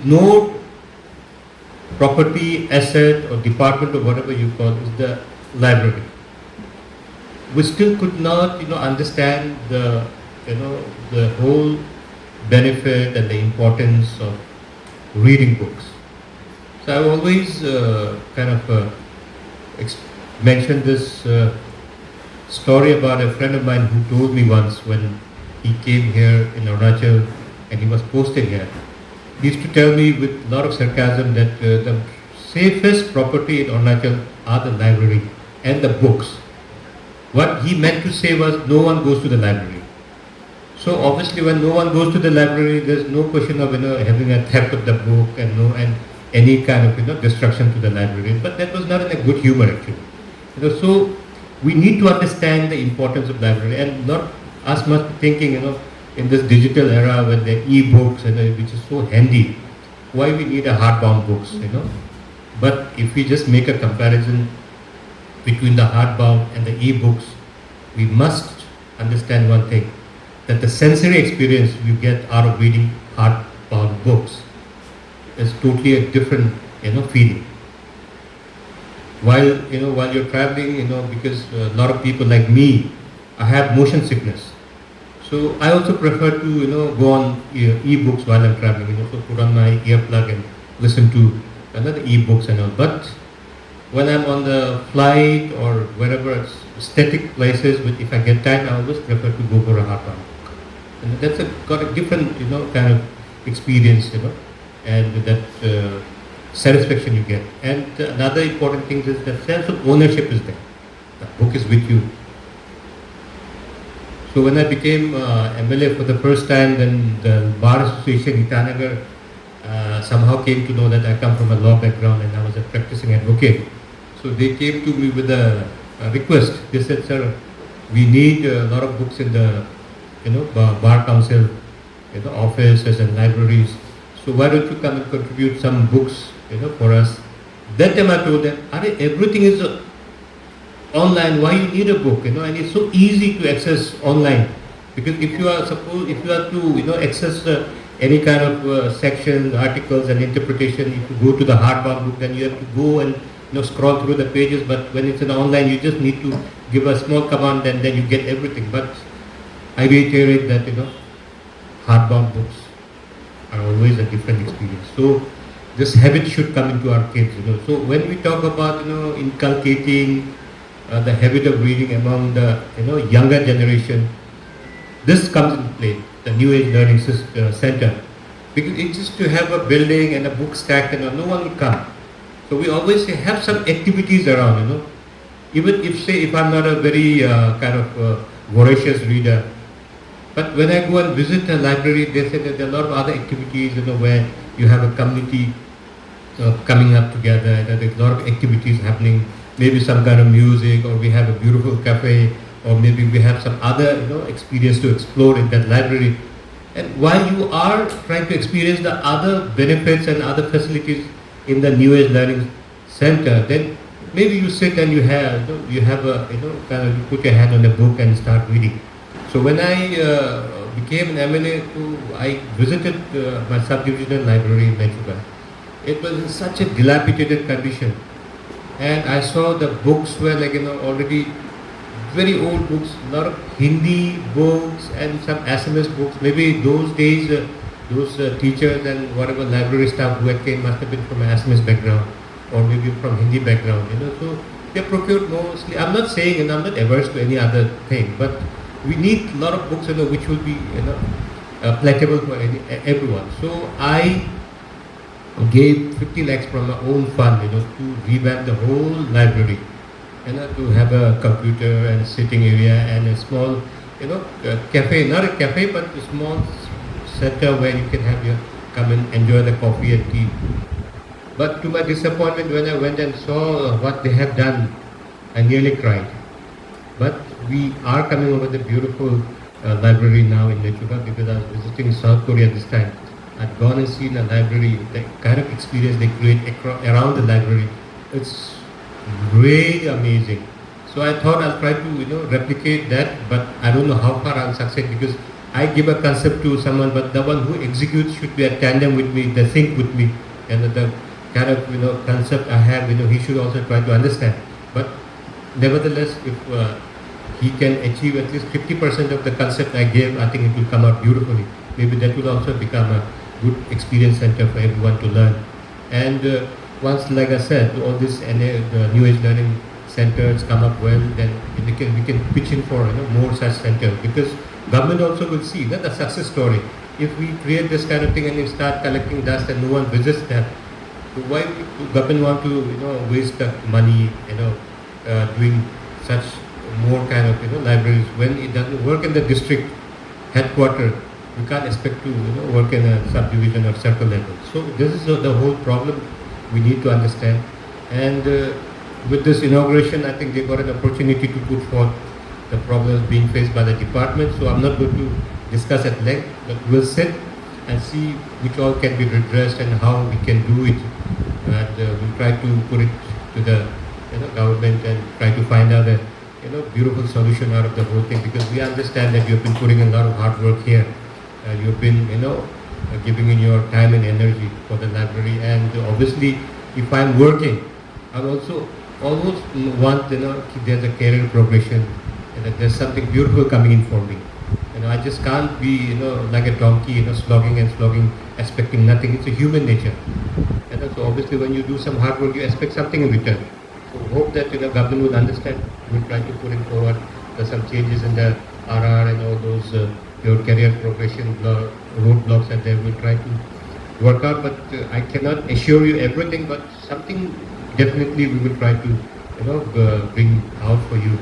no property, asset or department or whatever you call is the library. We still could not, understand the whole benefit and the importance of reading books. So I always mentioned this story about a friend of mine who told me once when he came here in Arunachal and he was posting here. He used to tell me with a lot of sarcasm that the safest property in Arunachal are the library and the books. What he meant to say was no one goes to the library. So obviously when no one goes to the library, there's no question of having a theft of the book and any kind of destruction to the library. But that was not in a good humor actually. So we need to understand the importance of library and not us must be thinking in this digital era when the e-books which is so handy, why we need a hardbound books. But if we just make a comparison between the hardbound and the e-books, we must understand one thing, that the sensory experience you get out of reading hardbound books is totally a different feeling. While you're traveling, because a lot of people like me, I have motion sickness. So I also prefer to go on e-books while I'm traveling, so put on my earplug and listen to the e-books and all. But when I'm on the flight or wherever static places, if I get time, I always prefer to go for a hardbound book. And that's got a different kind of experience, and that satisfaction you get. And another important thing is the sense of ownership is there. The book is with you. So when I became MLA for the first time, then the Bar Association Itanagar somehow came to know that I come from a law background and I was a practicing advocate. So they came to me with a request. They said, sir, we need a lot of books in the Bar Council, offices and libraries. So why don't you come and contribute some books for us? That time I told them, everything is online, why you need a book, and it's so easy to access online. Because if you are to access any kind of sections, articles and interpretation, if you go to the hardbound book, then you have to go and scroll through the pages. But when it's in online, you just need to give a small command and then you get everything. But I reiterate that hardbound books are always a different experience. So this habit should come into our kids. So when we talk about inculcating the habit of reading among the younger generation, this comes into play, the New Age Learning Center, because it's just to have a building and a book stack and no one will come. So we always say have some activities around, even if I'm not a very voracious reader, but when I go and visit a library, they say that there are a lot of other activities, where you have a community coming up together, and there's a lot of activities happening. Maybe some kind of music, or we have a beautiful cafe, or maybe we have some other experience to explore in that library. And while you are trying to experience the other benefits and other facilities in the New Age Learning Center, then maybe you sit and you have you put your hand on a book and start reading. So when I became an MLA, I visited my subdivisional library in Mechuga. It was in such a dilapidated condition. And I saw the books were already very old books, a lot of Hindi books and some SMS books. Maybe those days, those teachers and whatever library staff who had came must have been from an SMS background or maybe from Hindi background. So they procured mostly. I'm not saying, and I'm not averse to any other thing, but we need a lot of books, which will be, palatable for everyone. So I gave 50 lakhs from my own fund, to revamp the whole library, to have a computer and sitting area and a small, cafe, not a cafe, but a small center where you can come and enjoy the coffee and tea. But to my disappointment, when I went and saw what they have done, I nearly cried. But we are coming over the beautiful library now in Mechuga, because I was visiting South Korea this time. I've gone and seen a library, the kind of experience they create around the library. It's really amazing. So I thought I'll try to replicate that, but I don't know how far I'll succeed, because I give a concept to someone, but the one who executes should be a tandem with me, the think with me, and the kind of concept I have, he should also try to understand. But nevertheless, if he can achieve at least 50% of the concept I gave, I think it will come out beautifully. Maybe that will also become a good experience center for everyone to learn. And once, like I said, all this the new age learning centers come up well, then we can pitch in for more such centers, because government also will see that the success story. If we create this kind of thing and we start collecting dust and no one visits that, so why would government want to waste the money doing such more kind of libraries when it doesn't work in the district headquarters? We can't expect to work in a subdivision or circle level. So this is the whole problem we need to understand. And with this inauguration, I think they got an opportunity to put forth the problems being faced by the department. So I'm not going to discuss at length, but we'll sit and see which all can be redressed and how we can do it. And we'll try to put it to the government and try to find out a beautiful solution out of the whole thing, because we understand that you've been putting a lot of hard work here. You've been giving in your time and energy for the library, and obviously if I'm working, I also almost want there's a career progression and that there's something beautiful coming in for me. I just can't be like a donkey slogging and slogging, expecting nothing. It's a human nature. So obviously when you do some hard work, you expect something in return. So hope that government will understand. We'll try to put in forward some changes in the RR and all those your career progression roadblocks that they will try to work out. But I cannot assure you everything, but something definitely we will try to bring out for you.